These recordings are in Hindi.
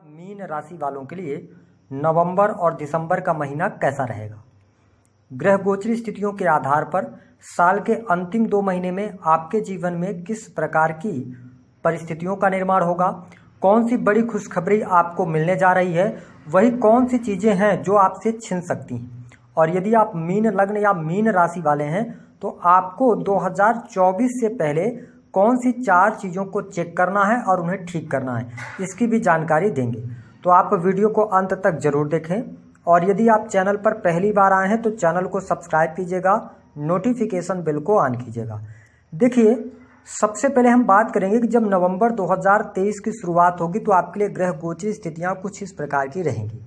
मीन राशि वालों के लिए नवंबर और दिसंबर का महीना कैसा रहेगा। ग्रह गोचरी स्थितियों के आधार पर साल के अंतिम 2 महीने में आपके जीवन में किस प्रकार की परिस्थितियों का निर्माण होगा, कौन सी बड़ी खुशखबरी आपको मिलने जा रही है, वही कौन सी चीज़ें हैं जो आपसे छिन सकती हैं। और यदि आप मीन लग्न या मीन राशि वाले हैं तो आपको 2024 से पहले कौन सी 4 चीज़ों को चेक करना है और उन्हें ठीक करना है, इसकी भी जानकारी देंगे। तो आप वीडियो को अंत तक जरूर देखें और यदि आप चैनल पर पहली बार आए हैं तो चैनल को सब्सक्राइब कीजिएगा, नोटिफिकेशन बेल को ऑन कीजिएगा। देखिए, सबसे पहले हम बात करेंगे कि जब नवंबर 2023 की शुरुआत होगी तो आपके लिए ग्रह गोचरी स्थितियां कुछ इस प्रकार की रहेंगी।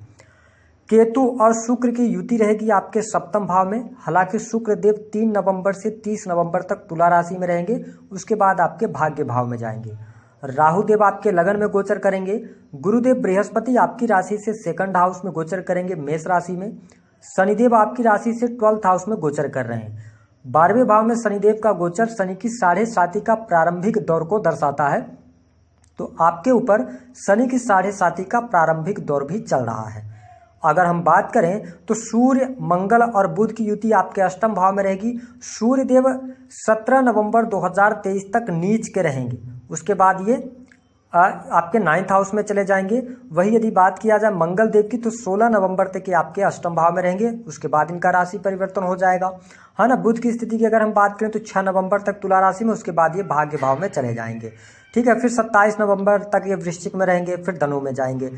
केतु और शुक्र की युति रहेगी आपके सप्तम भाव में। हालांकि शुक्र देव 3 नवंबर से 30 नवंबर तक तुला राशि में रहेंगे, उसके बाद आपके भाग्य भाव में जाएंगे। राहु देव आपके लगन में गोचर करेंगे। गुरुदेव बृहस्पति आपकी राशि से 2nd हाउस में गोचर करेंगे, मेष राशि में। शनिदेव आपकी राशि से 12th हाउस में गोचर कर रहे हैं। 12वें भाव में शनिदेव का गोचर शनि की 7.5 का प्रारंभिक दौर को दर्शाता है, तो आपके ऊपर शनि की 7.5 का प्रारंभिक दौर भी चल रहा है। अगर हम बात करें तो सूर्य, मंगल और बुध की युति आपके अष्टम भाव में रहेगी। सूर्य देव 17 नवंबर 2023 तक नीच के रहेंगे, उसके बाद ये आपके 9th हाउस में चले जाएंगे। वही यदि बात किया जाए मंगल देव की तो 16 नवंबर तक ये आपके अष्टम भाव में रहेंगे, उसके बाद इनका राशि परिवर्तन हो जाएगा, है ना। बुध की स्थिति की अगर हम बात करें तो 6 नवंबर तक तुला राशि में, उसके बाद ये भाग्य भाव में चले जाएंगे, ठीक है। फिर 27 नवंबर तक ये वृश्चिक में रहेंगे, फिर धनु में जाएंगे।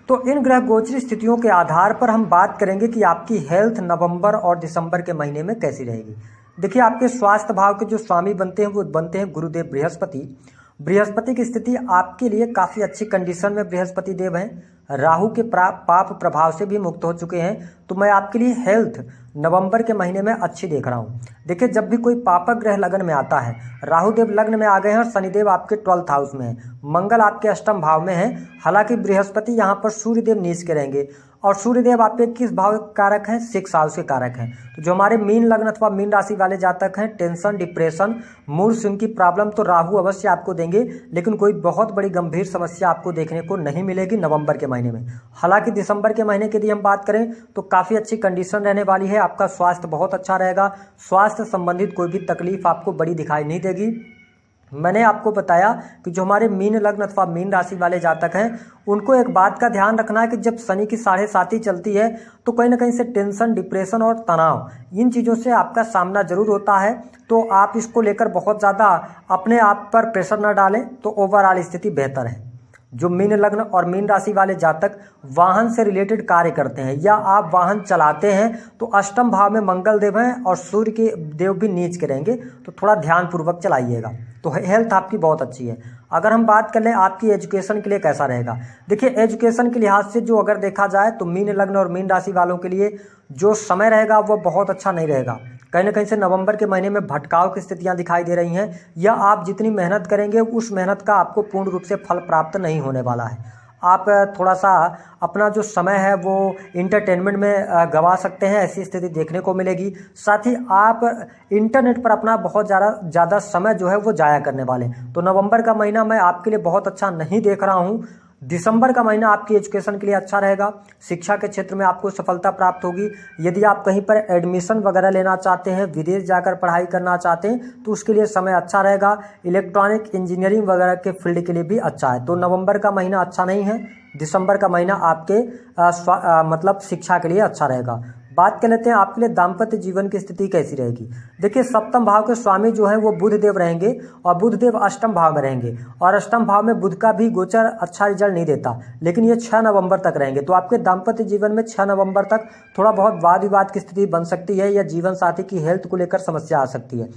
तो इन ग्रह गोचरी स्थितियों के आधार पर हम बात करेंगे कि आपकी हेल्थ नवंबर और दिसंबर के महीने में कैसी रहेगी। देखिए, आपके स्वास्थ्य भाव के जो स्वामी बनते हैं वो बनते हैं गुरुदेव बृहस्पति। बृहस्पति की स्थिति आपके लिए काफ़ी अच्छी कंडीशन में बृहस्पति देव हैं। राहु के पाप प्रभाव से भी मुक्त हो चुके हैं, तो मैं आपके लिए हेल्थ नवंबर के महीने में अच्छी देख रहा हूँ। देखिए, जब भी कोई पापक ग्रह लगन में आता है, राहु देव लग्न में आ गए हैं और शनिदेव आपके 12th हाउस में है, मंगल आपके अष्टम भाव में है। हालांकि बृहस्पति यहाँ पर सूर्यदेव नीच के रहेंगे और सूर्यदेव आपके किस भाव के कारक हैं, 6th हाउस के कारक हैं। तो जो हमारे मीन लग्न अथवा मीन राशि वाले जातक हैं, टेंशन, डिप्रेशन, मूड स्विंग की प्रॉब्लम तो राहु अवश्य आपको देंगे, लेकिन कोई बहुत बड़ी गंभीर समस्या आपको देखने को नहीं मिलेगी नवंबर के महीने में। हालांकि दिसंबर के महीने की यदि हम बात करें तो काफ़ी अच्छी कंडीशन रहने वाली है। आपका स्वास्थ्य बहुत अच्छा रहेगा, स्वास्थ्य संबंधित कोई भी तकलीफ आपको बड़ी दिखाई नहीं देगी। मैंने आपको बताया कि जो हमारे मीन लग्न अथवा मीन राशि वाले जातक हैं उनको एक बात का ध्यान रखना है कि जब शनि की 7.5 चलती है तो कहीं ना कहीं से टेंशन, डिप्रेशन और तनाव, इन चीज़ों से आपका सामना जरूर होता है। तो आप इसको लेकर बहुत ज़्यादा अपने आप पर प्रेशर न डालें, तो ओवरऑल स्थिति बेहतर है। जो मीन लग्न और मीन राशि वाले जातक वाहन से रिलेटेड कार्य करते हैं या आप वाहन चलाते हैं तो अष्टम भाव में मंगल देव हैं और सूर्य के देव भी नीच के रहेंगे, तो थोड़ा ध्यानपूर्वक चलाइएगा। तो हेल्थ आपकी बहुत अच्छी है। अगर हम बात कर लें आपकी एजुकेशन के लिए कैसा रहेगा, देखिए एजुकेशन के लिहाज से जो अगर देखा जाए तो मीन लग्न और मीन राशि वालों के लिए जो समय रहेगा वो बहुत अच्छा नहीं रहेगा। कहीं ना कहीं से नवंबर के महीने में भटकाव की स्थितियां दिखाई दे रही हैं, या आप जितनी मेहनत करेंगे उस मेहनत का आपको पूर्ण रूप से फल प्राप्त नहीं होने वाला है। आप थोड़ा सा अपना जो समय है वो इंटरटेनमेंट में गंवा सकते हैं, ऐसी स्थिति देखने को मिलेगी। साथ ही आप इंटरनेट पर अपना बहुत ज़्यादा समय जो है वो जाया करने वाले। तो नवंबर का महीना मैं आपके लिए बहुत अच्छा नहीं देख रहा हूँ। दिसंबर का महीना आपकी एजुकेशन के लिए अच्छा रहेगा, शिक्षा के क्षेत्र में आपको सफलता प्राप्त होगी। यदि आप कहीं पर एडमिशन वगैरह लेना चाहते हैं, विदेश जाकर पढ़ाई करना चाहते हैं तो उसके लिए समय अच्छा रहेगा। इलेक्ट्रॉनिक इंजीनियरिंग वगैरह के फील्ड के लिए भी अच्छा है। तो नवंबर का महीना अच्छा नहीं है, दिसंबर का महीना आपके मतलब शिक्षा के लिए अच्छा रहेगा। बात कर लेते हैं आपके लिए दाम्पत्य जीवन की स्थिति कैसी रहेगी। देखिए, सप्तम भाव के स्वामी जो हैं वो बुध देव रहेंगे और बुध देव अष्टम भाव में रहेंगे, और अष्टम भाव में बुध का भी गोचर अच्छा रिजल्ट नहीं देता, लेकिन ये 6 नवंबर तक रहेंगे। तो आपके दाम्पत्य जीवन में 6 नवंबर तक थोड़ा बहुत वाद विवाद की स्थिति बन सकती है, या जीवन साथी की हेल्थ को लेकर समस्या आ सकती है।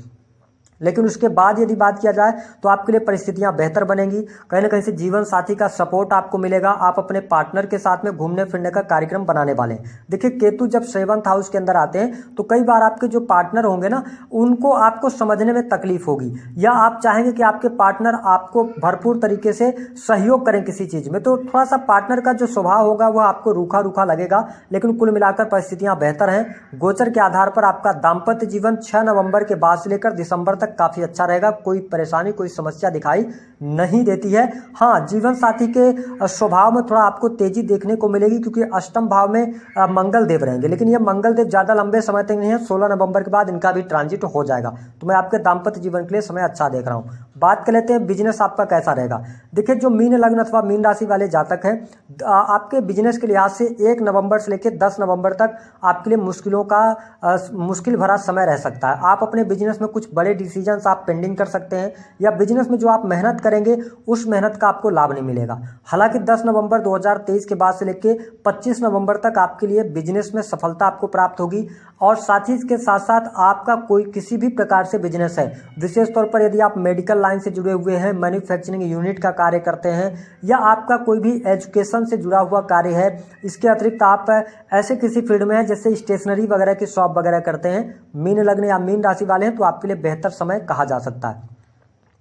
लेकिन उसके बाद यदि बात किया जाए तो आपके लिए परिस्थितियां बेहतर बनेंगी। कहीं ना कहीं से जीवन साथी का सपोर्ट आपको मिलेगा। आप अपने पार्टनर के साथ में घूमने फिरने का कार्यक्रम बनाने वाले हैं। देखिए, केतु जब 7th हाउस के अंदर आते हैं तो कई बार आपके जो पार्टनर होंगे ना, उनको आपको समझने में तकलीफ होगी, या आप चाहेंगे कि आपके पार्टनर आपको भरपूर तरीके से सहयोग करें किसी चीज़ में। तो थोड़ा सा पार्टनर का जो स्वभाव होगा वह आपको रूखा रूखा लगेगा, लेकिन कुल मिलाकर परिस्थितियाँ बेहतर हैं। गोचर के आधार पर आपका दाम्पत्य जीवन 6 नवंबर के बाद से लेकर दिसंबर तक तक काफ़ी अच्छा रहेगा, कोई परेशानी कोई समस्या दिखाई नहीं देती है। हाँ, जीवन साथी के स्वभाव में थोड़ा आपको तेजी देखने को मिलेगी क्योंकि अष्टम भाव में मंगल देव रहेंगे, लेकिन ये मंगल देव ज़्यादा लंबे समय तक नहीं है, 16 नवंबर के बाद इनका भी ट्रांजिट हो जाएगा। तो मैं आपके दाम्पत्य जीवन के लिए समय अच्छा देख रहा हूँ। बात कर लेते हैं बिजनेस आपका कैसा रहेगा। देखिए, जो मीन लग्न अथवा मीन राशि वाले जातक हैं, आपके बिजनेस के लिहाज से 1 नवंबर से लेकर 10 नवंबर तक आपके लिए मुश्किल भरा समय रह सकता है। आप अपने बिजनेस में कुछ बड़े डिसीजंस आप पेंडिंग कर सकते हैं, या बिजनेस में जो आप मेहनत करेंगे उस मेहनत का आपको लाभ नहीं मिलेगा। हालांकि 10 नवंबर 2023 के बाद से लेकर 25 नवंबर तक आपके लिए बिजनेस में सफलता आपको प्राप्त होगी। और साथ ही इसके साथ साथ आपका कोई किसी भी प्रकार से बिजनेस है, विशेष तौर पर यदि आप मेडिकल लाइन से जुड़े हुए हैं, मैन्युफैक्चरिंग यूनिट का कार्य करते हैं, या आपका कोई भी एजुकेशन से जुड़ा हुआ कार्य है, इसके अतिरिक्त आप ऐसे किसी फील्ड में हैं जैसे स्टेशनरी वगैरह की शॉप वगैरह करते हैं, मीन लग्न या मीन राशि वाले हैं, तो आपके लिए बेहतर समय कहा जा सकता है।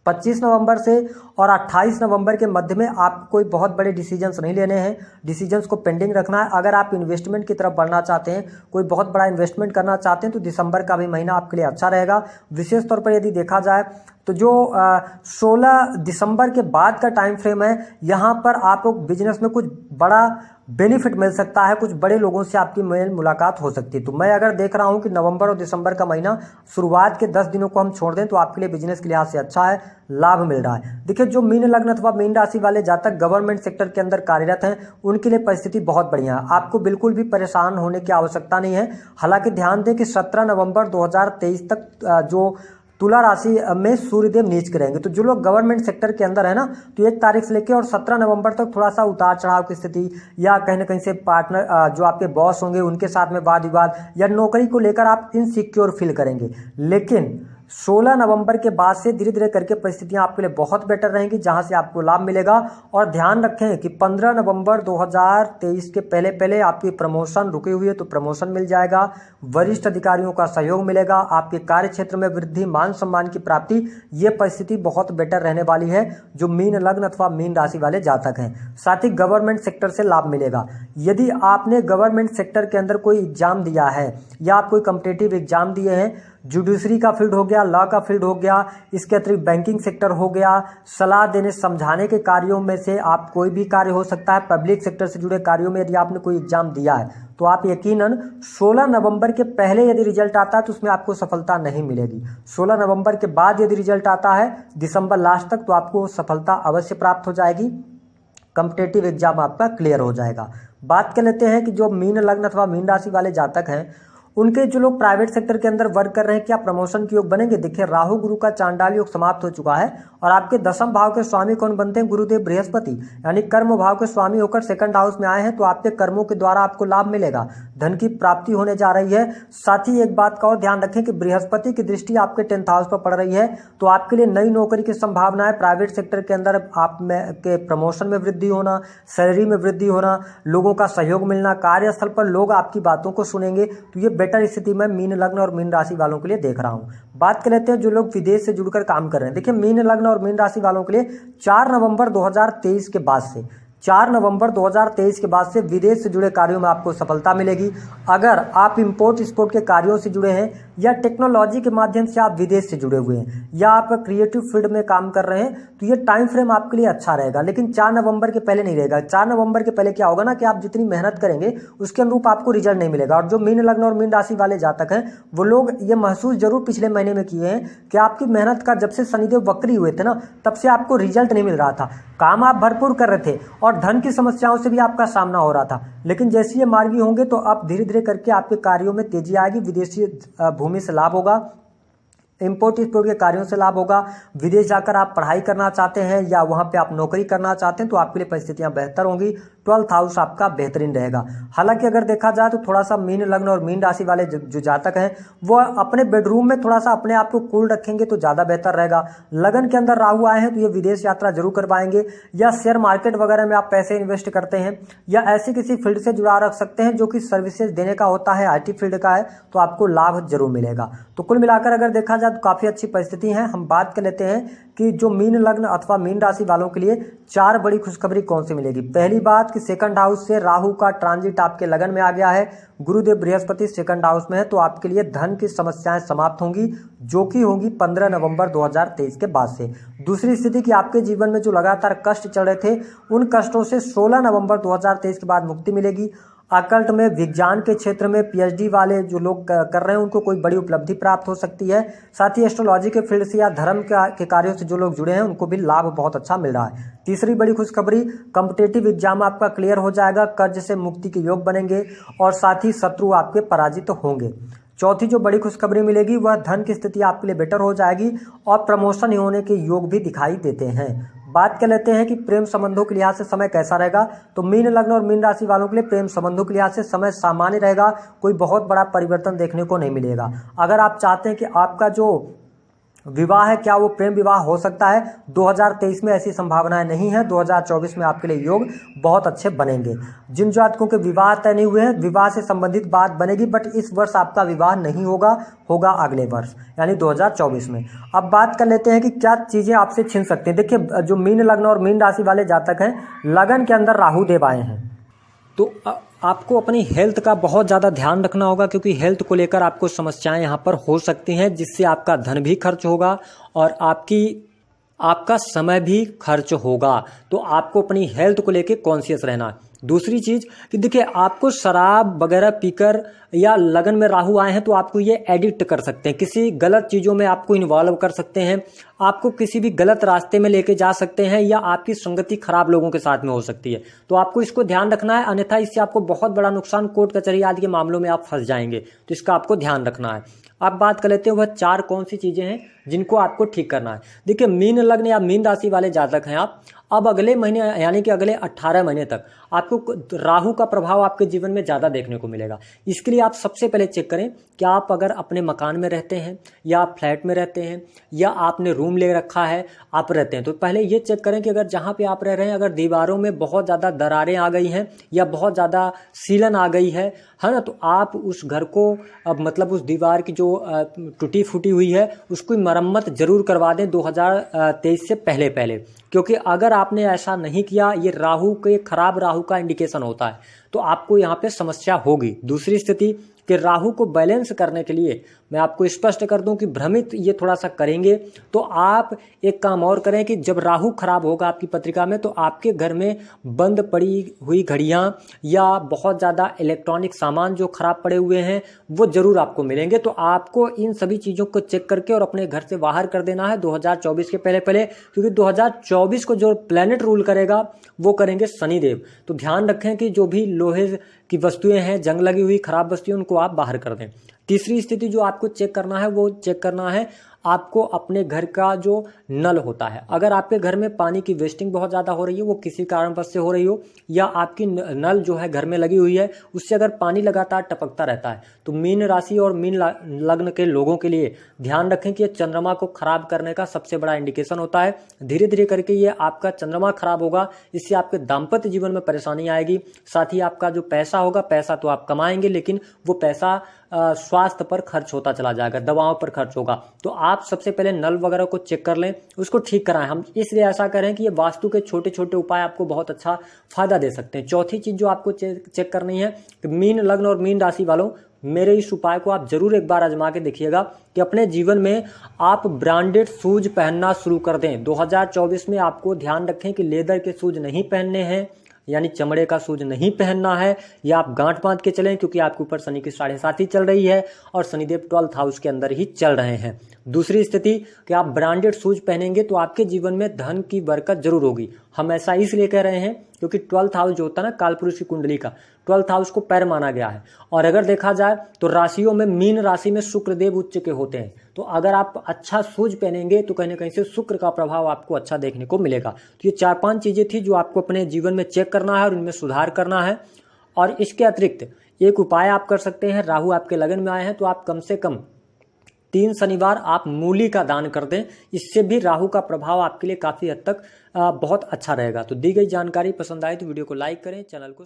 25 नवंबर से और 28 नवंबर के मध्य में आप कोई बहुत बड़े डिसीजंस नहीं लेने हैं, डिसीजंस को पेंडिंग रखना है। अगर आप इन्वेस्टमेंट की तरफ बढ़ना चाहते हैं, कोई बहुत बड़ा इन्वेस्टमेंट करना चाहते हैं, तो दिसंबर का भी महीना आपके लिए अच्छा रहेगा। विशेष तौर पर यदि देखा जाए तो जो 16 दिसंबर के बाद का टाइम फ्रेम है, यहाँ पर आपको बिजनेस में कुछ बड़ा बेनिफिट मिल सकता है, कुछ बड़े लोगों से आपकी मेल मुलाकात हो सकती है। तो मैं अगर देख रहा हूँ कि नवंबर और दिसंबर का महीना शुरुआत के 10 दिनों को हम छोड़ दें तो आपके लिए बिजनेस के लिहाज से अच्छा है, लाभ मिल रहा है। देखिए, जो मीन लग्न अथवा मीन राशि वाले जातक गवर्नमेंट सेक्टर के अंदर कार्यरत हैं, उनके लिए परिस्थिति बहुत बढ़िया है। आपको बिल्कुल भी परेशान होने की आवश्यकता नहीं है। हालांकि ध्यान दें कि 17 नवंबर 2023 तक जो तुला राशि में सूर्यदेव नीच के रहेंगे। तो जो लोग गवर्नमेंट सेक्टर के अंदर है ना, तो 1 तारीख से लेकर और 17 नवंबर तक थोड़ा सा उतार चढ़ाव की स्थिति, या कहीं ना कहीं से पार्टनर जो आपके बॉस होंगे उनके साथ में वाद विवाद, या नौकरी को लेकर आप इनसिक्योर फील करेंगे। लेकिन 16 नवंबर के बाद से धीरे धीरे करके परिस्थितियां आपके लिए बहुत बेटर रहेंगी, जहां से आपको लाभ मिलेगा। और ध्यान रखें कि 15 नवंबर 2023 के पहले पहले आपकी प्रमोशन रुकी हुई है तो प्रमोशन मिल जाएगा, वरिष्ठ अधिकारियों का सहयोग मिलेगा, आपके कार्य क्षेत्र में वृद्धि, मान सम्मान की प्राप्ति, ये परिस्थिति बहुत बेटर रहने वाली है जो मीन लग्न अथवा मीन राशि वाले जातक हैं। साथ ही गवर्नमेंट सेक्टर से लाभ मिलेगा। यदि आपने गवर्नमेंट सेक्टर के अंदर कोई एग्जाम दिया है, या आप कोई कॉम्पिटिटिव एग्जाम दिए हैं, जुडिशरी का फील्ड हो गया, लॉ का फील्ड हो गया, इसके अतिरिक्त बैंकिंग सेक्टर हो गया, सलाह देने समझाने के कार्यों में से आप कोई भी कार्य हो सकता है, पब्लिक सेक्टर से जुड़े कार्यों में यदि आपने कोई एग्जाम दिया है, तो आप यकीनन 16 नवंबर के पहले यदि रिजल्ट आता है तो उसमें आपको सफलता नहीं मिलेगी। 16 नवंबर के बाद यदि रिजल्ट आता है दिसंबर लास्ट तक, तो आपको सफलता अवश्य प्राप्त हो जाएगी, कॉम्पिटिटिव एग्जाम आपका क्लियर हो जाएगा। बात कर लेते हैं कि जो मीन लग्न अथवा मीन राशि वाले जातक हैं, उनके जो लोग प्राइवेट सेक्टर के अंदर वर्क कर रहे हैं, क्या प्रमोशन के योग बनेंगे? देखिए, राहु गुरु का चांडाल योग समाप्त हो चुका है और आपके 10वें भाव के स्वामी कौन बनते हैं? गुरुदेव बृहस्पति, यानी कर्म भाव के स्वामी होकर सेकंड हाउस में आए हैं। तो आपके कर्मों के द्वारा आपको लाभ मिलेगा, धन की प्राप्ति होने जा रही है। साथ ही एक बात का और ध्यान रखें कि बृहस्पति की दृष्टि आपके 10th हाउस पर पड़ रही है, तो आपके लिए नई नौकरी की संभावना है। प्राइवेट सेक्टर के अंदर आप में के प्रमोशन में वृद्धि होना, सैलरी में वृद्धि होना, लोगों का सहयोग मिलना, कार्यस्थल पर लोग आपकी बातों को सुनेंगे। तो ये बेटर स्थिति में मीन लग्न और मीन राशि वालों के लिए देख रहा हूं। बात कर लेते हैं जो लोग विदेश से जुड़कर काम कर रहे हैं। देखिए, मीन लग्न और मीन राशि वालों के लिए 4 नवंबर 2023 के बाद से 4 नवंबर 2023 के बाद से विदेश से जुड़े कार्यों में आपको सफलता मिलेगी। अगर आप इंपोर्ट एक्सपोर्ट के कार्यों से जुड़े हैं, या टेक्नोलॉजी के माध्यम से आप विदेश से जुड़े हुए हैं, या आप क्रिएटिव फील्ड में काम कर रहे हैं, तो ये टाइम फ्रेम आपके लिए अच्छा रहेगा। लेकिन 4 नवंबर के पहले नहीं रहेगा। 4 नवंबर के पहले क्या होगा ना कि आप जितनी मेहनत करेंगे उसके अनुरूप आपको रिजल्ट नहीं मिलेगा। और जो मीन लग्न और मीन राशि वाले जातक हैं, वो लोग ये महसूस जरूर पिछले महीने में किए हैं कि आपकी मेहनत का, जब से शनिदेव वक्री हुए थे ना, तब से आपको रिजल्ट नहीं मिल रहा था। काम आप भरपूर कर रहे थे और धन की समस्याओं से भी आपका सामना हो रहा था, लेकिन जैसे ये मार्गी होंगे तो अब धीरे धीरे करके आपके कार्यों में तेजी आएगी। विदेशी भूमि से लाभ होगा, इंपोर्ट एक्सपोर्ट के कार्यों से लाभ होगा। विदेश जाकर आप पढ़ाई करना चाहते हैं या वहां पे आप नौकरी करना चाहते हैं, तो आपके लिए परिस्थितियां बेहतर होंगी। 12th हाउस आपका बेहतरीन रहेगा। हालांकि अगर देखा जाए तो थोड़ा सा मीन लग्न और मीन राशि वाले जो जातक हैं, वो अपने बेडरूम में थोड़ा सा अपने आप को कूल रखेंगे तो ज्यादा बेहतर रहेगा। लगन के अंदर राहु आए हैं तो ये विदेश यात्रा जरूर करवाएंगे, या शेयर मार्केट वगैरह में आप पैसे इन्वेस्ट करते हैं, या ऐसे किसी फील्ड से जुड़ा रख सकते हैं जो कि सर्विसेज देने का होता है, IT फील्ड का है, तो आपको लाभ जरूर मिलेगा। तो कुल मिलाकर अगर देखा जाए तो काफ़ी अच्छी परिस्थिति है। हम बात कर लेते हैं कि जो मीन लग्न अथवा मीन राशि वालों के लिए 4 बड़ी खुशखबरी कौन सी मिलेगी। पहली बात कि सेकंड हाउस से राहु का ट्रांजिट आपके लगन में आ गया है, गुरुदेव बृहस्पति सेकंड हाउस में है, तो आपके लिए धन की समस्याएं समाप्त होंगी, जो कि होंगी 15 नवंबर 2023 के बाद से। दूसरी स्थिति कि आपके जीवन में जो लगातार कष्ट चल रहे थे, उन कष्टों से 16 नवंबर 2023 के बाद मुक्ति मिलेगी। अकल्ट में, विज्ञान के क्षेत्र में पीएचडी वाले जो लोग कर रहे हैं, उनको कोई बड़ी उपलब्धि प्राप्त हो सकती है। साथ ही एस्ट्रोलॉजी के फील्ड से या धर्म के कार्यों से जो लोग जुड़े हैं, उनको भी लाभ बहुत अच्छा मिल रहा है। तीसरी बड़ी खुशखबरी, कॉम्पिटिटिव एग्जाम आपका क्लियर हो जाएगा, कर्ज से मुक्ति के योग बनेंगे और साथ ही शत्रु आपके पराजित होंगे। चौथी जो बड़ी खुशखबरी मिलेगी वह धन की स्थिति आपके लिए बेटर हो जाएगी और प्रमोशन होने के योग भी दिखाई देते हैं। बात कर लेते हैं कि प्रेम संबंधों के लिहाज से समय कैसा रहेगा। तो मीन लग्न और मीन राशि वालों के लिए प्रेम संबंधों के लिहाज से समय सामान्य रहेगा, कोई बहुत बड़ा परिवर्तन देखने को नहीं मिलेगा। अगर आप चाहते हैं कि आपका जो विवाह है, क्या वो प्रेम विवाह हो सकता है, 2023 में ऐसी संभावनाएं नहीं है। 2024 में आपके लिए योग बहुत अच्छे बनेंगे। जिन जातकों के विवाह तय नहीं हुए हैं, विवाह से संबंधित बात बनेगी, बट इस वर्ष आपका विवाह नहीं होगा अगले वर्ष यानी 2024 में। अब बात कर लेते हैं कि क्या चीजें आपसे छिन सकती हैं। देखिए, जो मीन लग्न और मीन राशि वाले जातक हैं, लगन के अंदर राहु देव आए हैं, तो आपको अपनी हेल्थ का बहुत ज़्यादा ध्यान रखना होगा, क्योंकि हेल्थ को लेकर आपको समस्याएं यहाँ पर हो सकती हैं, जिससे आपका धन भी खर्च होगा और आपका समय भी खर्च होगा। तो आपको अपनी हेल्थ को लेकर कॉन्शियस रहना है। दूसरी चीज़ कि देखिए, आपको शराब वगैरह पीकर या लगन में राहु आए हैं तो आपको ये एडिक्ट कर सकते हैं, किसी गलत चीज़ों में आपको इन्वॉल्व कर सकते हैं, आपको किसी भी गलत रास्ते में लेके जा सकते हैं, या आपकी संगति खराब लोगों के साथ में हो सकती है। तो आपको इसको ध्यान रखना है, अन्यथा इससे आपको बहुत बड़ा नुकसान, कोर्ट कचहरी आदि के मामलों में आप फंस जाएंगे। तो इसका आपको ध्यान रखना है। अब बात कर लेते हैं वह 4 कौन सी चीज़ें हैं जिनको आपको ठीक करना है। देखिए, मीन लग्न या मीन राशि वाले जातक हैं आप, अब अगले महीने यानी कि अगले 18 महीने तक आपको राहु का प्रभाव आपके जीवन में ज़्यादा देखने को मिलेगा। इसके लिए आप सबसे पहले चेक करें कि आप अगर अपने मकान में रहते हैं या आप फ्लैट में रहते हैं या आपने रूम ले रखा है, आप रहते हैं, तो पहले ये चेक करें कि अगर जहाँ पे आप रह रहे हैं, अगर दीवारों में बहुत ज़्यादा दरारें आ गई हैं या बहुत ज़्यादा सीलन आ गई है ना, तो आप उस घर को मतलब उस दीवार की जो टूटी फूटी हुई है उसकी मरम्मत जरूर करवा दें 2023 से पहले, क्योंकि अगर आपने ऐसा नहीं किया, ये खराब राहु का इंडिकेशन होता है, तो आपको यहाँ पे समस्या होगी। दूसरी स्थिति कि राहु को बैलेंस करने के लिए मैं आपको स्पष्ट कर दूं कि भ्रमित ये थोड़ा सा करेंगे, तो आप एक काम और करें कि जब राहु खराब होगा आपकी पत्रिका में, तो आपके घर में बंद पड़ी हुई घड़ियां या बहुत ज़्यादा इलेक्ट्रॉनिक सामान जो खराब पड़े हुए हैं वो जरूर आपको मिलेंगे। तो आपको इन सभी चीज़ों को चेक करके और अपने घर से बाहर कर देना है 2024 के पहले, क्योंकि 2024 को जो प्लेनेट रूल करेगा वो करेंगे शनिदेव। तो ध्यान रखें कि जो भी लोहे की वस्तुएं हैं, जंग लगी हुई खराब वस्तुएं, उनको आप बाहर कर दें। तीसरी स्थिति जो आपको चेक करना है, वो चेक करना है आपको अपने घर का जो नल होता है। अगर आपके घर में पानी की वेस्टिंग बहुत ज़्यादा हो रही है, वो किसी कारणवश से हो रही हो, या आपकी नल जो है घर में लगी हुई है, उससे अगर पानी लगातार टपकता रहता है, तो मीन राशि और मीन लग्न के लोगों के लिए ध्यान रखें कि ये चंद्रमा को खराब करने का सबसे बड़ा इंडिकेशन होता है। धीरे धीरे करके ये आपका चंद्रमा खराब होगा, इससे आपके दाम्पत्य जीवन में परेशानी आएगी। साथ ही आपका जो पैसा होगा, पैसा तो आप कमाएंगे, लेकिन वो पैसा स्वास्थ्य पर खर्च होता चला जाएगा, दवाओं पर खर्च होगा। तो आप सबसे पहले नल वगैरह को चेक कर लें, उसको ठीक कराएं। हम इसलिए ऐसा करें कि ये वास्तु के छोटे छोटे उपाय आपको बहुत अच्छा फायदा दे सकते हैं। चौथी चीज जो आपको चेक करनी है कि मीन लग्न और मीन राशि वालों, मेरे इस उपाय को आप जरूर एक बार आजमा के देखिएगा कि अपने जीवन में आप ब्रांडेड शूज पहनना शुरू कर दें। 2024 में आपको ध्यान रखें कि लेदर के शूज नहीं पहनने हैं, यानी चमड़े का शूज नहीं पहनना है, या आप गांठ बांध के चलें, क्योंकि आपके ऊपर शनि की 7.5 चल रही है और शनिदेव 12th हाउस के अंदर ही चल रहे हैं। दूसरी स्थिति कि आप ब्रांडेड शूज पहनेंगे तो आपके जीवन में धन की बरकत जरूर होगी। हम ऐसा इसलिए कह रहे हैं क्योंकि 12th हाउस जो होता है ना, कालपुरुष की कुंडली का 12th हाउस को पैर माना गया है। और अगर देखा जाए तो राशियों में मीन राशि में शुक्रदेव उच्च के होते हैं, तो अगर आप अच्छा शूज पहनेंगे तो कहीं ना कहीं से शुक्र का प्रभाव आपको अच्छा देखने को मिलेगा। तो ये 4-5 चीजें थी जो आपको अपने जीवन में चेक करना है और उनमें सुधार करना है। और इसके अतिरिक्त एक उपाय आप कर सकते हैं। राहु आपके लगन में आए हैं तो आप कम से कम 3 शनिवार आप मूली का दान कर दें, इससे भी राहु का प्रभाव आपके लिए काफी हद तक बहुत अच्छा रहेगा। तो दी गई जानकारी पसंद आए तो वीडियो को लाइक करें, चैनल को